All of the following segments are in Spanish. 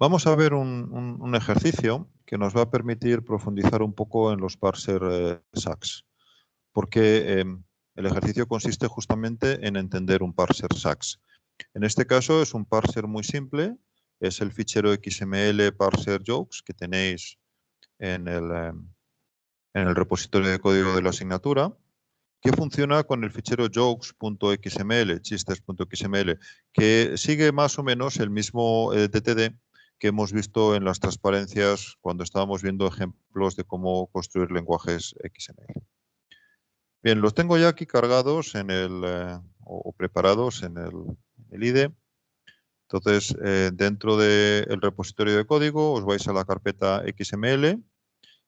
Vamos a ver un ejercicio que nos va a permitir profundizar un poco en los parser SACS, porque el ejercicio consiste justamente en entender un parser SACS. En este caso es un parser muy simple, es el fichero XML parser jokes que tenéis en el repositorio de código de la asignatura, que funciona con el fichero jokes.xml, chistes.xml, que sigue más o menos el mismo DTD que hemos visto en las transparencias cuando estábamos viendo ejemplos de cómo construir lenguajes XML. Bien, los tengo ya aquí cargados en o preparados en el IDE. Entonces, dentro del repositorio de código os vais a la carpeta XML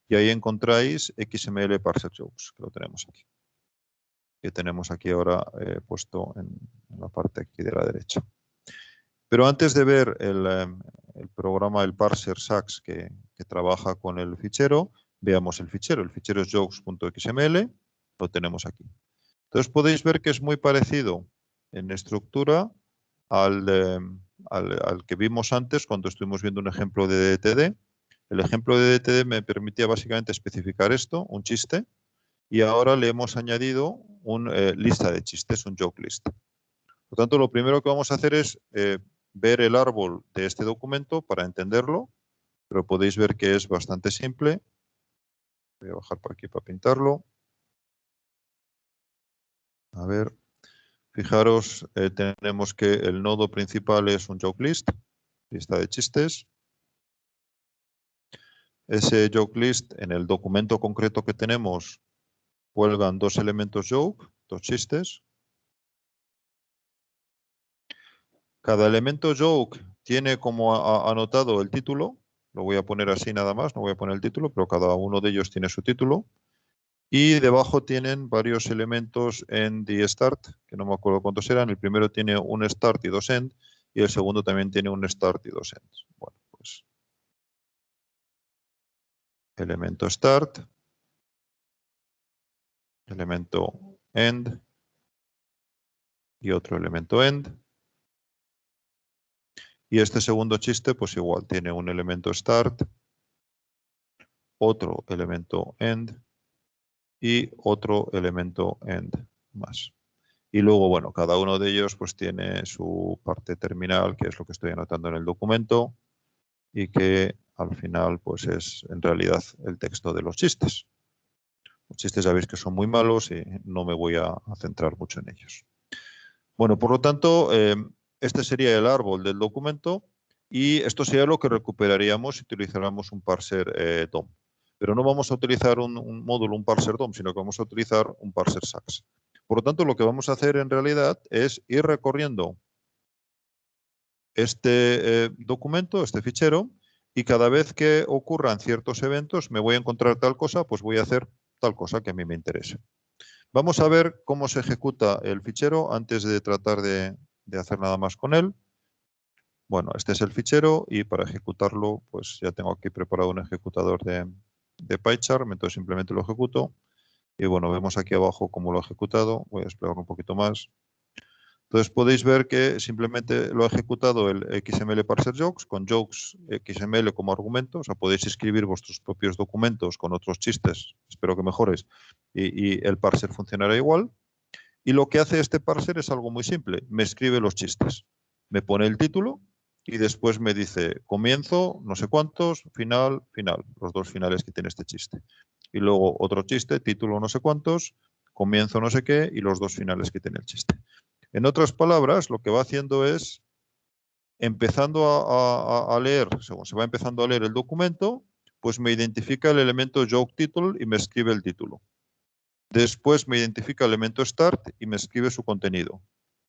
y ahí encontráis XML parser jokes, que lo tenemos aquí. Que tenemos aquí ahora puesto en la parte aquí de la derecha. Pero antes de ver el programa, el parser SACS que trabaja con el fichero, veamos el fichero. El fichero es jokes.xml, lo tenemos aquí. Entonces podéis ver que es muy parecido en estructura al que vimos antes cuando estuvimos viendo un ejemplo de DTD. El ejemplo de DTD me permitía básicamente especificar esto, un chiste, y ahora le hemos añadido una lista de chistes, un joke list. Por tanto, lo primero que vamos a hacer es ver el árbol de este documento para entenderlo, pero podéis ver que es bastante simple. Voy a bajar por aquí para pintarlo. A ver, fijaros, tenemos que el nodo principal es un joke list, lista de chistes. Ese joke list, en el documento concreto que tenemos, cuelgan dos elementos joke, dos chistes. Cada elemento joke tiene como anotado el título. Lo voy a poner así nada más, no voy a poner el título, pero cada uno de ellos tiene su título. Y debajo tienen varios elementos end y start, que no me acuerdo cuántos eran. El primero tiene un start y dos end, y el segundo también tiene un start y dos ends. Bueno, pues elemento start, elemento end y otro elemento end. Y este segundo chiste, pues igual, tiene un elemento start, otro elemento end y otro elemento end más. Y luego, bueno, cada uno de ellos pues tiene su parte terminal, que es lo que estoy anotando en el documento, y que al final pues es en realidad el texto de los chistes. Los chistes sabéis que son muy malos y no me voy a centrar mucho en ellos. Bueno, por lo tanto, este sería el árbol del documento y esto sería lo que recuperaríamos si utilizáramos un parser DOM. Pero no vamos a utilizar un módulo, un parser DOM, sino que vamos a utilizar un parser SACS. Por lo tanto, lo que vamos a hacer en realidad es ir recorriendo este documento, este fichero, y cada vez que ocurran ciertos eventos, me voy a encontrar tal cosa, pues voy a hacer tal cosa que a mí me interese. Vamos a ver cómo se ejecuta el fichero antes de tratar de hacer nada más con él. Bueno, este es el fichero y para ejecutarlo, pues ya tengo aquí preparado un ejecutador de PyCharm, entonces simplemente lo ejecuto. Y bueno, vemos aquí abajo cómo lo he ejecutado. Voy a desplegarlo un poquito más. Entonces podéis ver que simplemente lo ha ejecutado el XML parser jokes con jokes XML como argumento. O sea, podéis escribir vuestros propios documentos con otros chistes, espero que mejores, y el parser funcionará igual. Y lo que hace este parser es algo muy simple. Me escribe los chistes. Me pone el título y después me dice comienzo, no sé cuántos, final, final. Los dos finales que tiene este chiste. Y luego otro chiste, título no sé cuántos, comienzo no sé qué y los dos finales que tiene el chiste. En otras palabras, lo que va haciendo es empezando a leer, según se va empezando a leer el documento, pues me identifica el elemento joke title y me escribe el título. Después me identifica el elemento start y me escribe su contenido.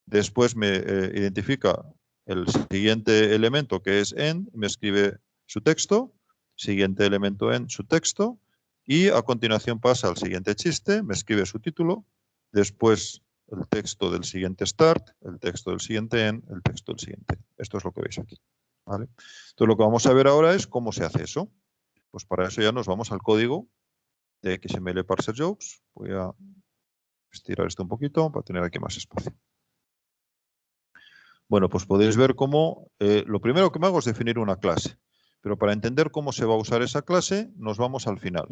Después me identifica el siguiente elemento que es end, me escribe su texto. Siguiente elemento end, su texto. Y a continuación pasa al siguiente chiste, me escribe su título. Después el texto del siguiente start, el texto del siguiente end, el texto del siguiente. Esto es lo que veis aquí. ¿Vale? Entonces lo que vamos a ver ahora es cómo se hace eso. Pues para eso ya nos vamos al código de XML parser jokes. Voy a estirar esto un poquito para tener aquí más espacio. Bueno, pues podéis ver cómo lo primero que me hago es definir una clase. Pero para entender cómo se va a usar esa clase, nos vamos al final.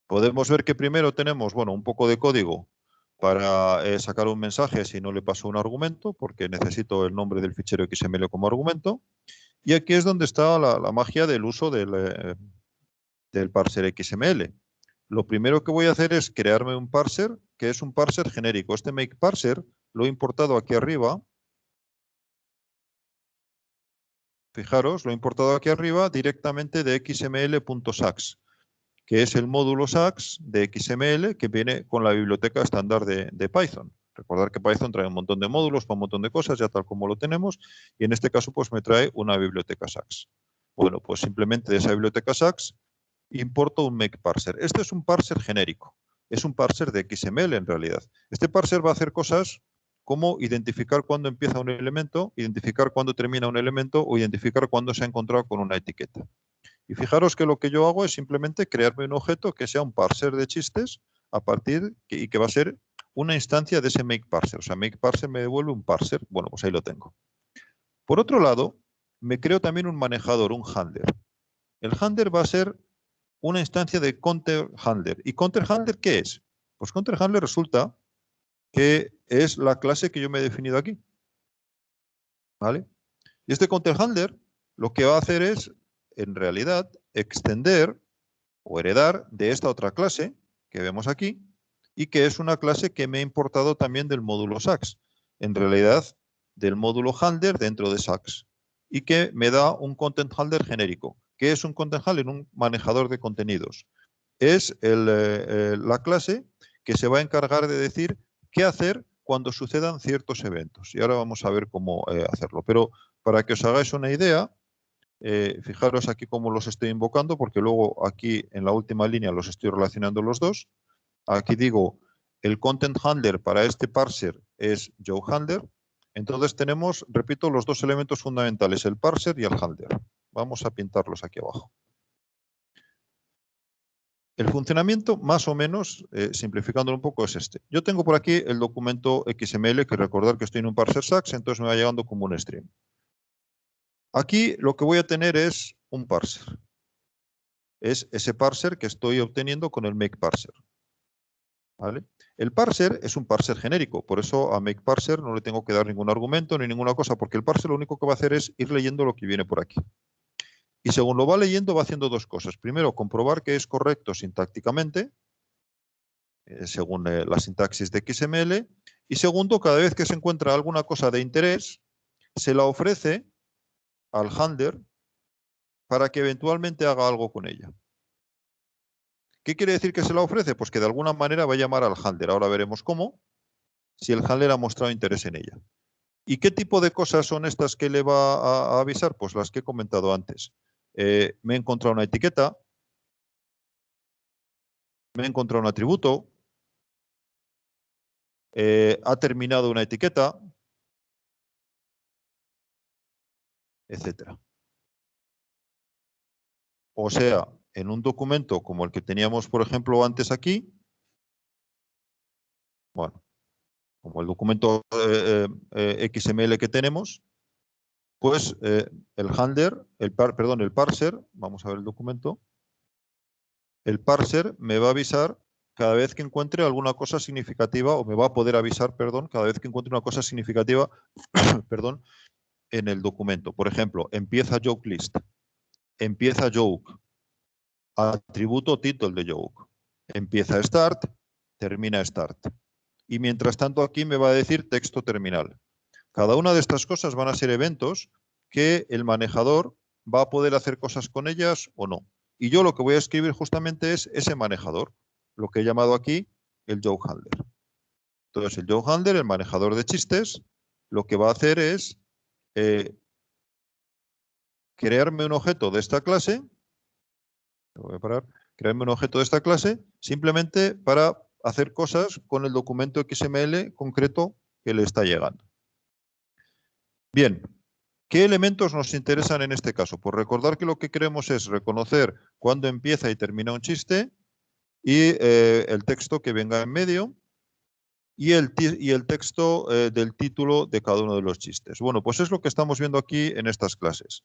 Podemos ver que primero tenemos, bueno, un poco de código para sacar un mensaje si no le paso un argumento, porque necesito el nombre del fichero XML como argumento. Y aquí es donde está la magia del uso del parser XML. Lo primero que voy a hacer es crearme un parser, que es un parser genérico. Este make parser lo he importado aquí arriba. Fijaros, lo he importado aquí arriba directamente de xml.sax, que es el módulo sax de XML que viene con la biblioteca estándar de Python. Recordar que Python trae un montón de módulos para un montón de cosas, ya tal como lo tenemos, y en este caso pues me trae una biblioteca sax. Bueno, pues simplemente de esa biblioteca sax importo un make parser. Este es un parser genérico, es un parser de XML en realidad. Este parser va a hacer cosas como identificar cuándo empieza un elemento, identificar cuándo termina un elemento o identificar cuándo se ha encontrado con una etiqueta. Y fijaros que lo que yo hago es simplemente crearme un objeto que sea un parser de chistes a partir y que va a ser una instancia de ese make parser. O sea, make parser me devuelve un parser. Bueno, pues ahí lo tengo. Por otro lado, me creo también un manejador, un handler. El handler va a ser una instancia de counter handler. ¿Y counter handler qué es? Pues counter handler resulta que es la clase que yo me he definido aquí. ¿Vale? Y este counter handler lo que va a hacer es, en realidad, extender o heredar de esta otra clase que vemos aquí y que es una clase que me he importado también del módulo sax. En realidad, del módulo handler dentro de sax y que me da un content handler genérico. ¿Qué es un content handler? Un manejador de contenidos. Es la clase que se va a encargar de decir qué hacer cuando sucedan ciertos eventos. Y ahora vamos a ver cómo hacerlo. Pero para que os hagáis una idea, fijaros aquí cómo los estoy invocando, porque luego aquí en la última línea los estoy relacionando los dos. Aquí digo, el content handler para este parser es JoeHandler. Entonces tenemos, repito, los dos elementos fundamentales, el parser y el handler. Vamos a pintarlos aquí abajo. El funcionamiento, más o menos, simplificándolo un poco, es este. Yo tengo por aquí el documento XML, que recordar que estoy en un parser sax, entonces me va llegando como un stream. Aquí lo que voy a tener es un parser. Es ese parser que estoy obteniendo con el make parser. ¿Vale? El parser es un parser genérico, por eso a make parser no le tengo que dar ningún argumento ni ninguna cosa, porque el parser lo único que va a hacer es ir leyendo lo que viene por aquí. Y según lo va leyendo, va haciendo dos cosas. Primero, comprobar que es correcto sintácticamente, según la sintaxis de XML. Y segundo, cada vez que se encuentra alguna cosa de interés, se la ofrece al handler para que eventualmente haga algo con ella. ¿Qué quiere decir que se la ofrece? Pues que de alguna manera va a llamar al handler. Ahora veremos cómo, si el handler ha mostrado interés en ella. ¿Y qué tipo de cosas son estas que le va a avisar? Pues las que he comentado antes. Me he encontrado una etiqueta, me he encontrado un atributo, ha terminado una etiqueta, etcétera. O sea, en un documento como el que teníamos, por ejemplo, antes aquí, bueno, como el documento XML que tenemos, pues el handler, el parser, vamos a ver el documento, el parser me va a avisar cada vez que encuentre alguna cosa significativa, o me va a poder avisar, perdón, cada vez que encuentre una cosa significativa, perdón, en el documento. Por ejemplo, empieza joke list, empieza joke, atributo title de joke, empieza start, termina start. Y mientras tanto aquí me va a decir texto terminal. Cada una de estas cosas van a ser eventos que el manejador va a poder hacer cosas con ellas o no. Y yo lo que voy a escribir justamente es ese manejador, lo que he llamado aquí el JoeHandler. Entonces, el JoeHandler, el manejador de chistes, lo que va a hacer es crearme un objeto de esta clase. Voy a parar. Crearme un objeto de esta clase simplemente para hacer cosas con el documento XML concreto que le está llegando. Bien, ¿qué elementos nos interesan en este caso? Pues recordar que lo que queremos es reconocer cuándo empieza y termina un chiste y el texto que venga en medio y el texto del título de cada uno de los chistes. Bueno, pues es lo que estamos viendo aquí en estas clases.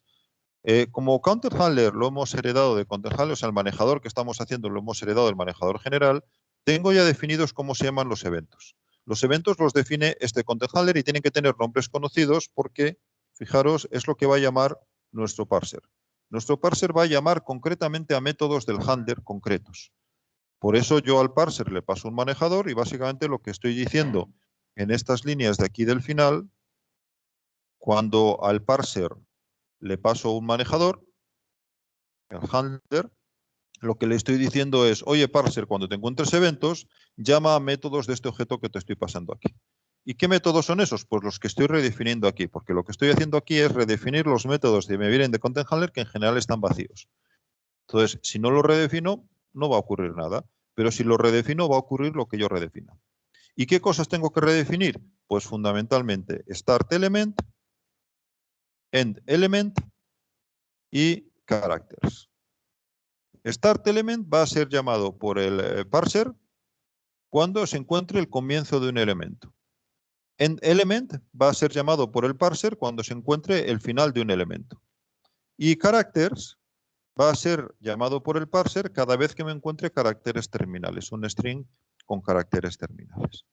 Como Counter Handler lo hemos heredado de Counter Handler, o sea, el manejador que estamos haciendo lo hemos heredado del manejador general, tengo ya definidos cómo se llaman los eventos. Los eventos los define este Counter Handler y tienen que tener nombres conocidos porque, fijaros, es lo que va a llamar nuestro parser. Nuestro parser va a llamar concretamente a métodos del handler concretos. Por eso yo al parser le paso un manejador y básicamente lo que estoy diciendo en estas líneas de aquí del final, cuando al parser le paso un manejador, el handler, lo que le estoy diciendo es, oye parser, cuando te encuentres eventos, llama a métodos de este objeto que te estoy pasando aquí. ¿Y qué métodos son esos? Pues los que estoy redefiniendo aquí, porque lo que estoy haciendo aquí es redefinir los métodos que me vienen de Content Handler que en general están vacíos. Entonces, si no lo redefino, no va a ocurrir nada, pero si lo redefino, va a ocurrir lo que yo redefino. ¿Y qué cosas tengo que redefinir? Pues fundamentalmente start element, end element y characters. Start element va a ser llamado por el parser cuando se encuentre el comienzo de un elemento. End element va a ser llamado por el parser cuando se encuentre el final de un elemento. Y characters va a ser llamado por el parser cada vez que me encuentre caracteres terminales, un string con caracteres terminales.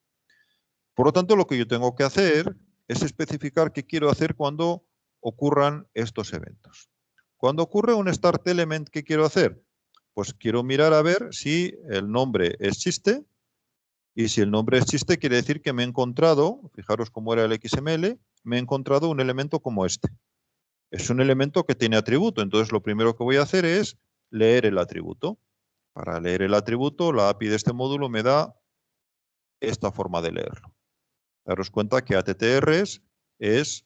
Por lo tanto, lo que yo tengo que hacer es especificar qué quiero hacer cuando ocurran estos eventos. Cuando ocurre un start element, ¿qué quiero hacer? Pues quiero mirar a ver si el nombre es chiste, y si el nombre es chiste quiere decir que me he encontrado, fijaros cómo era el XML, me he encontrado un elemento como este. Es un elemento que tiene atributo, entonces lo primero que voy a hacer es leer el atributo. Para leer el atributo, la API de este módulo me da esta forma de leerlo. Daros cuenta que ATTRs es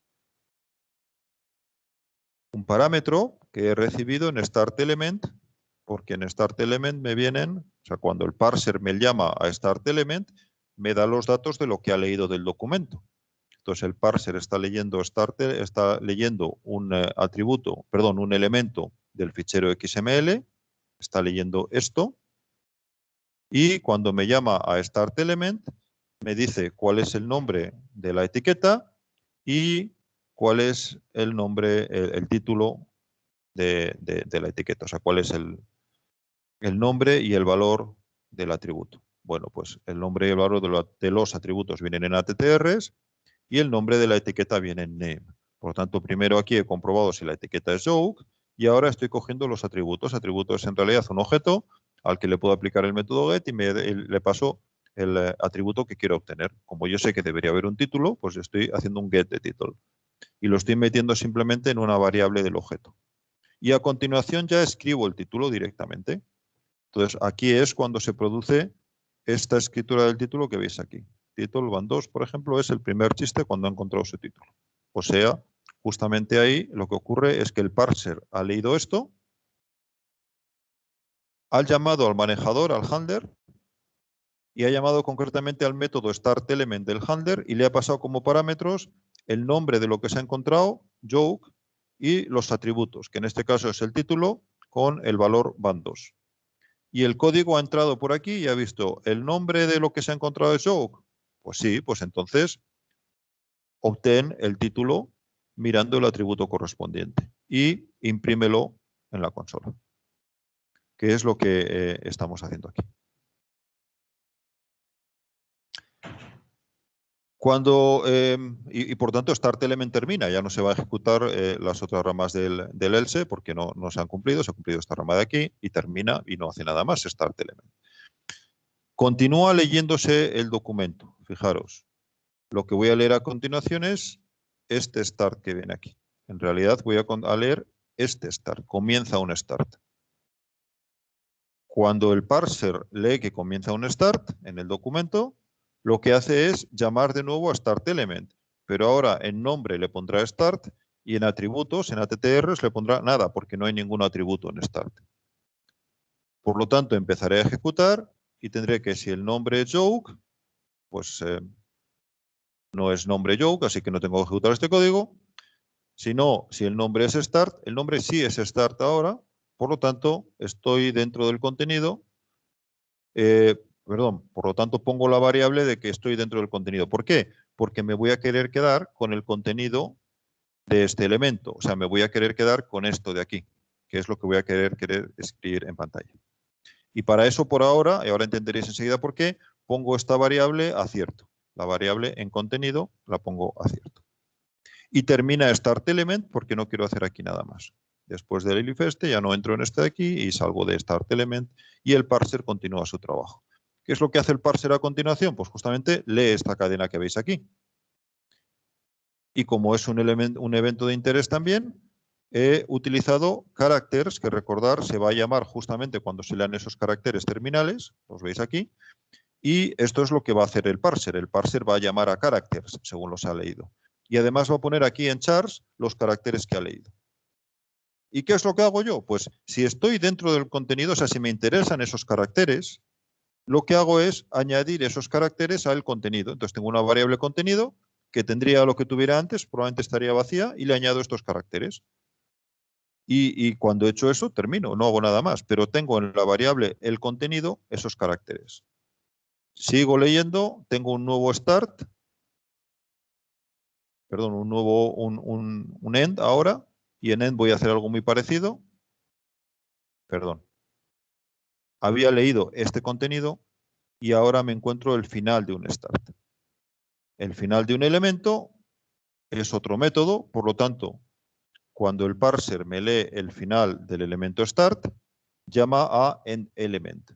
un parámetro que he recibido en start element, porque en start element me vienen, o sea, cuando el parser me llama a start element, me da los datos de lo que ha leído del documento. Entonces el parser está leyendo un atributo, perdón, un elemento del fichero XML, está leyendo esto, y cuando me llama a start element, me dice cuál es el nombre de la etiqueta y cuál es el nombre, el título de la etiqueta, o sea, cuál es el nombre y el valor del atributo. Bueno, pues el nombre y el valor de los atributos vienen en ATTRs y el nombre de la etiqueta viene en name. Por lo tanto, primero aquí he comprobado si la etiqueta es joke y ahora estoy cogiendo los atributos. Atributo es en realidad un objeto al que le puedo aplicar el método get y le paso el atributo que quiero obtener. Como yo sé que debería haber un título, pues estoy haciendo un get de título y lo estoy metiendo simplemente en una variable del objeto. Y a continuación ya escribo el título directamente. Entonces, aquí es cuando se produce esta escritura del título que veis aquí. Título van2, por ejemplo, es el primer chiste cuando ha encontrado su título. O sea, justamente ahí lo que ocurre es que el parser ha leído esto, ha llamado al manejador, al handler, y ha llamado concretamente al método startElement del handler y le ha pasado como parámetros el nombre de lo que se ha encontrado, joke, y los atributos, que en este caso es el título con el valor van2. Y el código ha entrado por aquí y ha visto el nombre de lo que se ha encontrado es joke. Pues sí, pues entonces obtén el título mirando el atributo correspondiente y imprímelo en la consola, que es lo que estamos haciendo aquí. Cuando, y por tanto, start element termina, ya no se va a ejecutar las otras ramas del else porque no se han cumplido, se ha cumplido esta rama de aquí y termina y no hace nada más start element. Continúa leyéndose el documento, fijaros. Lo que voy a leer a continuación es este start que viene aquí. En realidad voy a leer este start, comienza un start. Cuando el parser lee que comienza un start en el documento, lo que hace es llamar de nuevo a start element, pero ahora en nombre le pondrá start y en atributos, en ATTRs, le pondrá nada, porque no hay ningún atributo en start. Por lo tanto, empezaré a ejecutar y tendré que si el nombre es joke, pues no es nombre joke, así que no tengo que ejecutar este código. Si no, si el nombre es start, el nombre sí es start ahora, por lo tanto, estoy dentro del contenido Perdón, por lo tanto pongo la variable de que estoy dentro del contenido. ¿Por qué? Porque me voy a querer quedar con el contenido de este elemento. O sea, me voy a querer quedar con esto de aquí, que es lo que voy a querer escribir en pantalla. Y para eso por ahora, y ahora entenderéis enseguida por qué, pongo esta variable a cierto. La variable en contenido la pongo a cierto. Y termina start element porque no quiero hacer aquí nada más. Después del elif este ya no entro en este de aquí y salgo de start element y el parser continúa su trabajo. ¿Qué es lo que hace el parser a continuación? Pues justamente lee esta cadena que veis aquí. Y como es un evento de interés también, he utilizado characters, que recordar se va a llamar justamente cuando se lean esos caracteres terminales, los veis aquí, y esto es lo que va a hacer el parser. El parser va a llamar a characters, según los ha leído. Y además va a poner aquí en chars los caracteres que ha leído. ¿Y qué es lo que hago yo? Pues si estoy dentro del contenido, o sea, si me interesan esos caracteres, lo que hago es añadir esos caracteres al contenido. Entonces tengo una variable contenido que tendría lo que tuviera antes, probablemente estaría vacía, y le añado estos caracteres. Y cuando he hecho eso, termino, no hago nada más, pero tengo en la variable el contenido esos caracteres. Sigo leyendo, tengo un nuevo start, perdón, un end ahora, y en end voy a hacer algo muy parecido. Perdón. Había leído este contenido y ahora me encuentro el final de un start. El final de un elemento es otro método, por lo tanto, cuando el parser me lee el final del elemento start, llama a endElement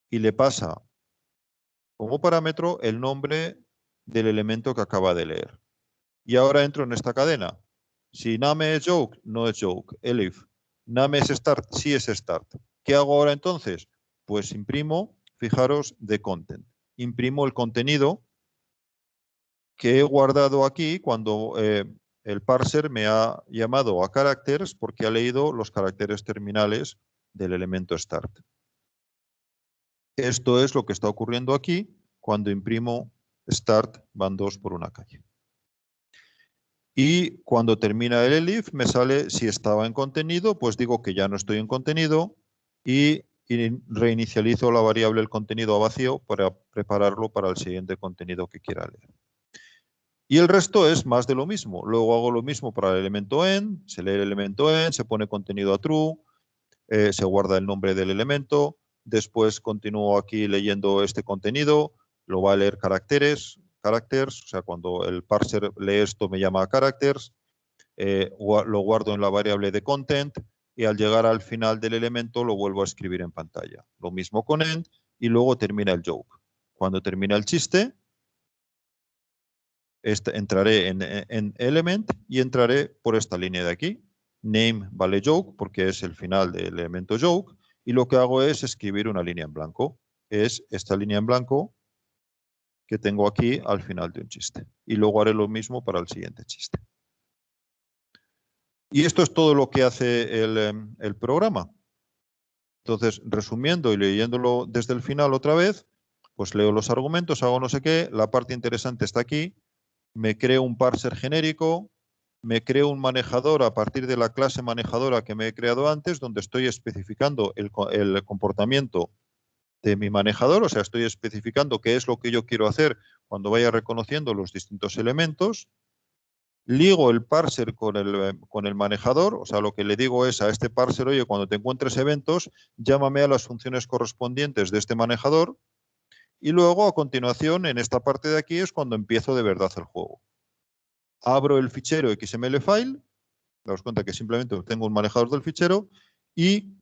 y le pasa como parámetro el nombre del elemento que acaba de leer. Y ahora entro en esta cadena. Si name es joke, no es joke. Elif. Name es start, sí es start. ¿Qué hago ahora entonces? Pues imprimo, fijaros, de content. Imprimo el contenido que he guardado aquí cuando el parser me ha llamado a characters porque ha leído los caracteres terminales del elemento start. Esto es lo que está ocurriendo aquí cuando imprimo start van 2 por una calle. Y cuando termina el elif me sale si estaba en contenido, pues digo que ya no estoy en contenido y reinicializo la variable el contenido a vacío para prepararlo para el siguiente contenido que quiera leer. Y el resto es más de lo mismo. Luego hago lo mismo para el elemento end, se lee el elemento end, se pone contenido a true, se guarda el nombre del elemento, después continúo aquí leyendo este contenido, lo va a leer characters, o sea, cuando el parser lee esto me llama a characters, lo guardo en la variable de content y al llegar al final del elemento lo vuelvo a escribir en pantalla. Lo mismo con end y luego termina el joke. Cuando termina el chiste, entraré en element y entraré por esta línea de aquí. Name vale joke porque es el final del elemento joke y lo que hago es escribir una línea en blanco. Es esta línea en blanco que tengo aquí al final de un chiste. Y luego haré lo mismo para el siguiente chiste. Y esto es todo lo que hace el programa. Entonces, resumiendo y leyéndolo desde el final otra vez, pues leo los argumentos, hago no sé qué, la parte interesante está aquí, me creo un parser genérico, me creo un manejador a partir de la clase manejadora que me he creado antes, donde estoy especificando el comportamiento de mi manejador, o sea, estoy especificando qué es lo que yo quiero hacer cuando vaya reconociendo los distintos elementos. Ligo el parser con el manejador, o sea, lo que le digo es a este parser, oye, cuando te encuentres eventos, llámame a las funciones correspondientes de este manejador. Y luego, a continuación, en esta parte de aquí es cuando empiezo de verdad el juego. Abro el fichero XML file, daos cuenta que simplemente tengo un manejador del fichero, y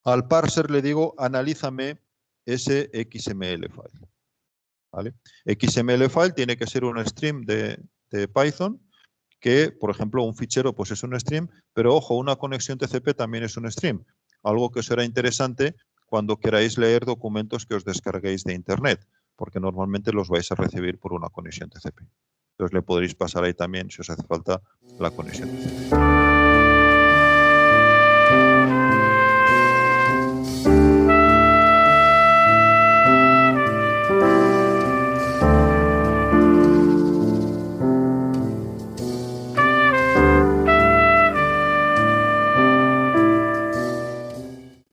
al parser le digo, analízame ese XML file. ¿Vale? XML file tiene que ser un stream de Python, que, por ejemplo, un fichero pues es un stream, pero ojo, una conexión TCP también es un stream. Algo que será interesante cuando queráis leer documentos que os descarguéis de Internet, porque normalmente los vais a recibir por una conexión TCP. Entonces le podréis pasar ahí también, si os hace falta, la conexión TCP.